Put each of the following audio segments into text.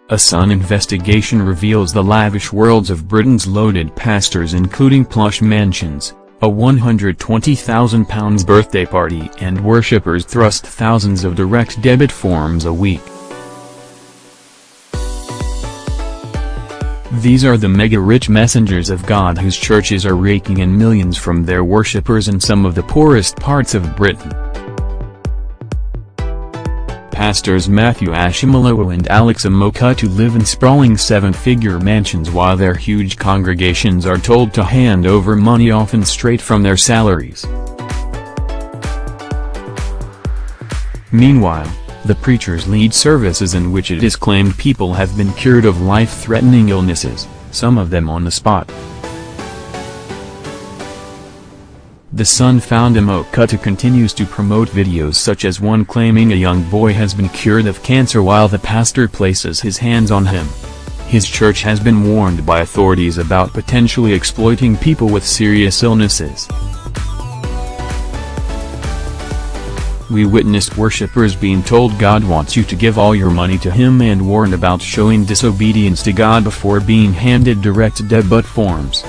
A Sun investigation reveals the lavish worlds of Britain's loaded pastors, including plush mansions, a £120,000 birthday party, and worshippers thrust thousands of direct debit forms a week. These are the mega-rich messengers of God whose churches are raking in millions from their worshippers in some of the poorest parts of Britain. Pastors Matthew Ashimolowo and Alex Omokudu live in sprawling seven-figure mansions while their huge congregations are told to hand over money often straight from their salaries. Meanwhile, the preachers lead services in which it is claimed people have been cured of life-threatening illnesses, some of them on the spot. The Sun found Omokudu continues to promote videos such as one claiming a young boy has been cured of cancer while the pastor places his hands on him. His church has been warned by authorities about potentially exploiting people with serious illnesses. We witnessed worshippers being told God wants you to give all your money to Him and warned about showing disobedience to God before being handed direct debit forms.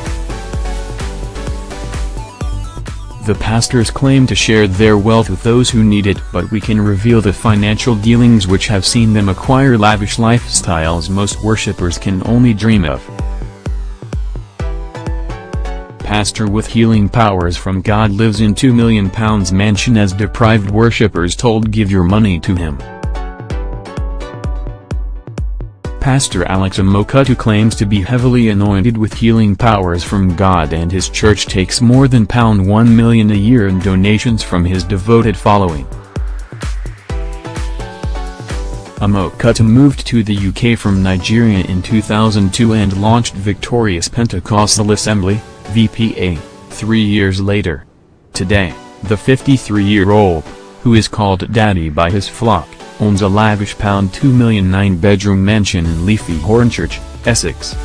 The pastors claim to share their wealth with those who need it, but we can reveal the financial dealings which have seen them acquire lavish lifestyles most worshippers can only dream of. Pastor with healing powers from God lives in £2 million mansion as deprived worshippers told give your money to him. Pastor Alex Omokudu claims to be heavily anointed with healing powers from God, and his church takes more than £1 million a year in donations from his devoted following. Omokudu moved to the UK from Nigeria in 2002 and launched Victorious Pentecostal Assembly, VPA, 3 years later. Today, the 53-year-old, who is called Daddy by his flock, owns a lavish £2 million 9-bedroom mansion in leafy Hornchurch, Essex.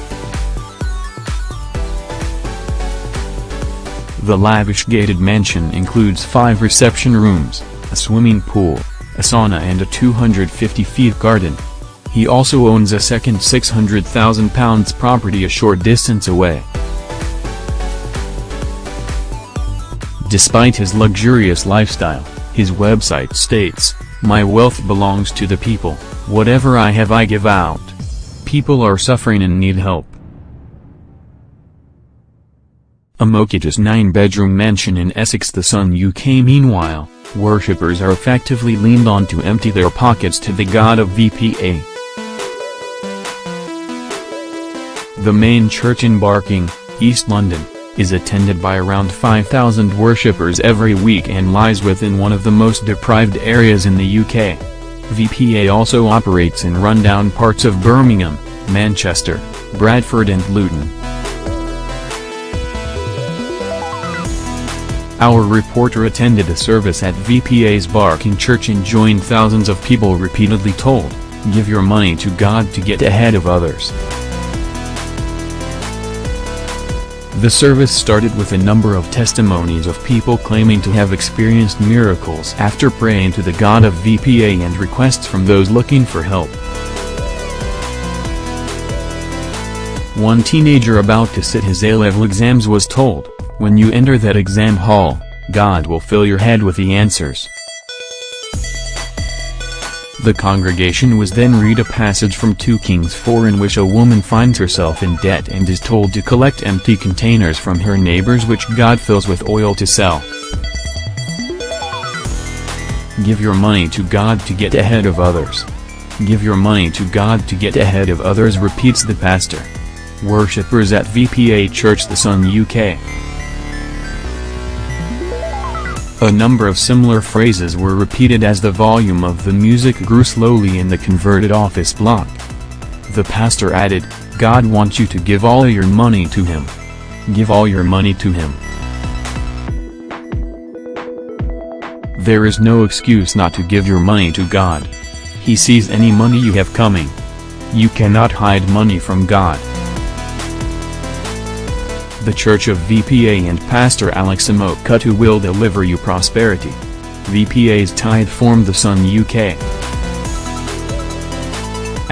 The lavish gated mansion includes 5 reception rooms, a swimming pool, a sauna and a 250-feet garden. He also owns a second £600,000 property a short distance away. Despite his luxurious lifestyle, his website states, "My wealth belongs to the people, whatever I have I give out. People are suffering and need help." Omokudu's 9-bedroom mansion in Essex, The Sun UK. Meanwhile, worshippers are effectively leaned on to empty their pockets to the God of VPA. The main church in Barking, East London, is attended by around 5,000 worshippers every week and lies within one of the most deprived areas in the UK. VPA also operates in rundown parts of Birmingham, Manchester, Bradford and Luton. Our reporter attended a service at VPA's Barking Church and joined thousands of people repeatedly told, "Give your money to God to get ahead of others." The service started with a number of testimonies of people claiming to have experienced miracles after praying to the God of VPA and requests from those looking for help. One teenager about to sit his A-level exams was told, "When you enter that exam hall, God will fill your head with the answers." The congregation was then read a passage from 2 Kings 4 in which a woman finds herself in debt and is told to collect empty containers from her neighbors which God fills with oil to sell. Give your money to God to get ahead of others. Give your money to God to get ahead of others, repeats the pastor. Worshippers at VPA Church, The Sun UK. A number of similar phrases were repeated as the volume of the music grew slowly in the converted office block. The pastor added, "God wants you to give all your money to Him. Give all your money to Him." There is no excuse not to give your money to God. He sees any money you have coming. You cannot hide money from God. The Church of VPA and Pastor Alex Omokudu will deliver you prosperity. VPA's tithe formed The Sun UK.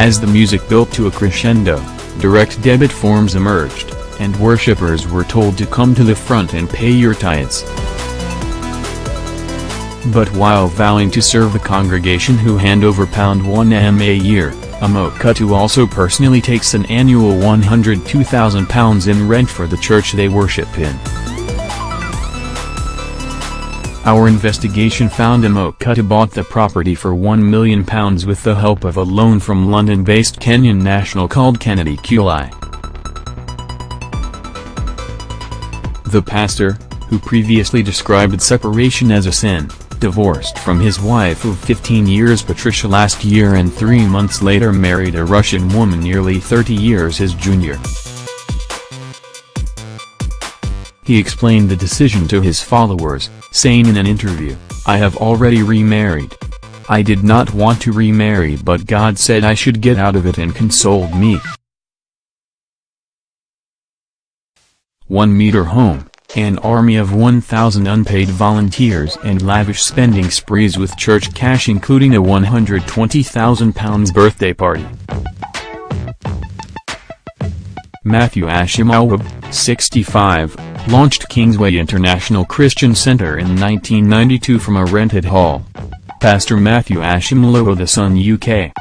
As the music built to a crescendo, direct debit forms emerged, and worshippers were told to come to the front and pay your tithes. But while vowing to serve the congregation who hand over £1 a year, Omokudu also personally takes an annual £102,000 in rent for the church they worship in. Our investigation found Omokudu bought the property for £1 million with the help of a loan from London-based Kenyan national called Kennedy Kulai. The pastor, who previously described separation as a sin, divorced from his wife of 15 years Patricia last year and 3 months later married a Russian woman nearly 30 years his junior. He explained the decision to his followers, saying in an interview, "I have already remarried. I did not want to remarry but God said I should get out of it and consoled me." 1 meter home, an army of 1,000 unpaid volunteers and lavish spending sprees with church cash including a £120,000 birthday party. Matthew Ashimolowo, 65, launched Kingsway International Christian Center in 1992 from a rented hall. Pastor Matthew Ashimolowo, The Sun UK.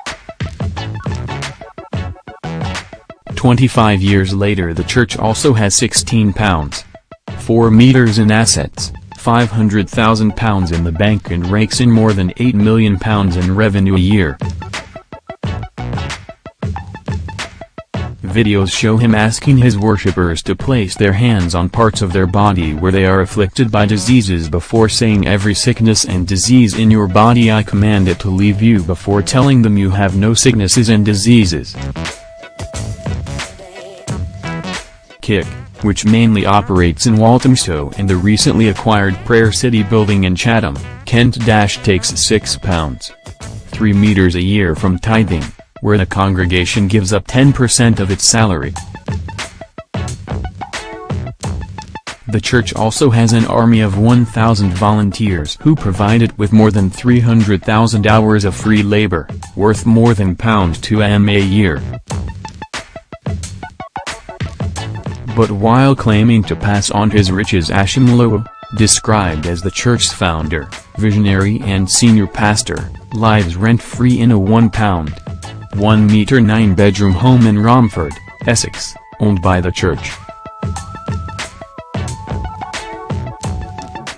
25 years later the church also has £16.4 meters in assets, £500,000 in the bank and rakes in more than £8 million in revenue a year. Videos show him asking his worshippers to place their hands on parts of their body where they are afflicted by diseases before saying, "Every sickness and disease in your body I command it to leave you," before telling them you have no sicknesses and diseases. Kick, which mainly operates in Walthamstow and the recently acquired Prayer City building in Chatham, Kent, takes £6.3 meters a year from tithing, where the congregation gives up 10% of its salary. The church also has an army of 1,000 volunteers who provide it with more than 300,000 hours of free labor, worth more than £2 a year. But while claiming to pass on his riches, Ashimolowo, described as the church's founder, visionary and senior pastor, lives rent-free in a £1 meter 9-bedroom home in Romford, Essex, owned by the church.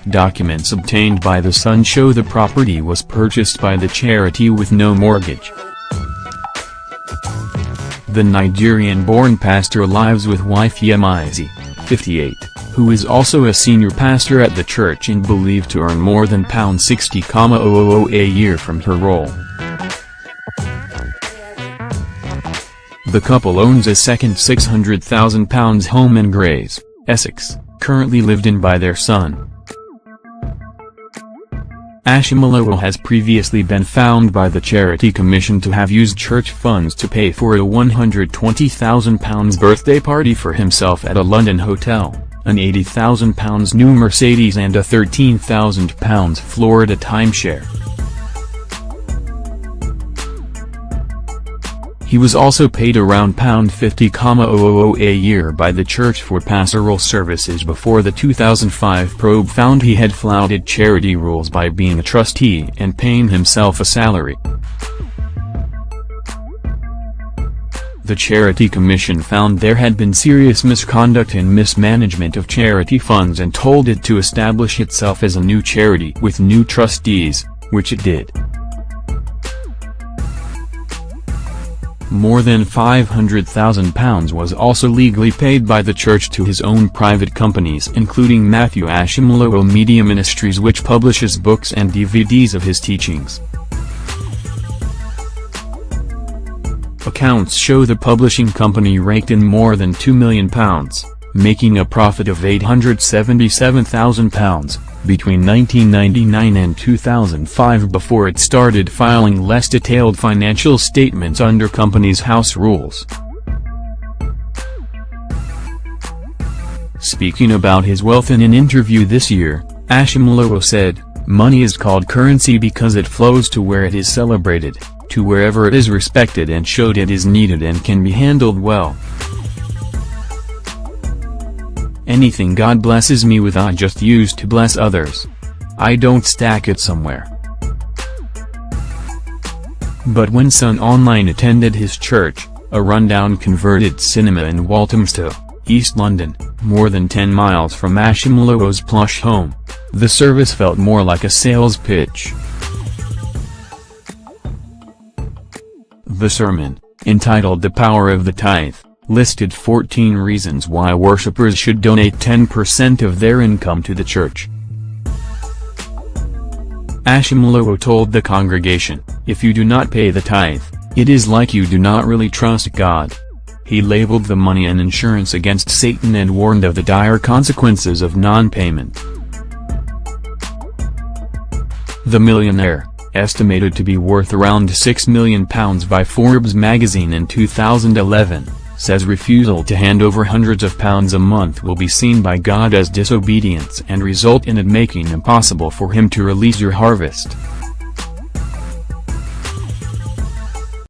Documents obtained by The Sun show the property was purchased by the charity with no mortgage. The Nigerian-born pastor lives with wife Yemizi, 58, who is also a senior pastor at the church and believed to earn more than £60,000 a year from her role. The couple owns a second £600,000 home in Grays, Essex, currently lived in by their son. Ashimolowo has previously been found by the Charity Commission to have used church funds to pay for a £120,000 birthday party for himself at a London hotel, an £80,000 new Mercedes and a £13,000 Florida timeshare. He was also paid around £50,000 a year by the church for pastoral services before the 2005 probe found he had flouted charity rules by being a trustee and paying himself a salary. The Charity Commission found there had been serious misconduct and mismanagement of charity funds and told it to establish itself as a new charity with new trustees, which it did. More than £500,000 was also legally paid by the church to his own private companies, including Matthew Ashimolowo Media Ministries, which publishes books and DVDs of his teachings. Accounts show the publishing company raked in more than £2 million, making a profit of £877,000, between 1999 and 2005 before it started filing less detailed financial statements under Companies House rules. Speaking about his wealth in an interview this year, Ashimolowo said, "Money is called currency because it flows to where it is celebrated, to wherever it is respected and showed it is needed and can be handled well. Anything God blesses me with I just use to bless others. I don't stack it somewhere. But when Sun Online attended his church, a rundown converted cinema in Walthamstow, East London, more than 10 miles from Ashimolowo's plush home, the service felt more like a sales pitch. The sermon, entitled The Power of the Tithe, listed 14 reasons why worshippers should donate 10% of their income to the church. Ashimolowo told the congregation, "If you do not pay the tithe, it is like you do not really trust God." He labeled the money an insurance against Satan and warned of the dire consequences of non-payment. The millionaire, estimated to be worth around £6 million by Forbes magazine in 2011, says refusal to hand over hundreds of pounds a month will be seen by God as disobedience and result in it making impossible for him to release your harvest.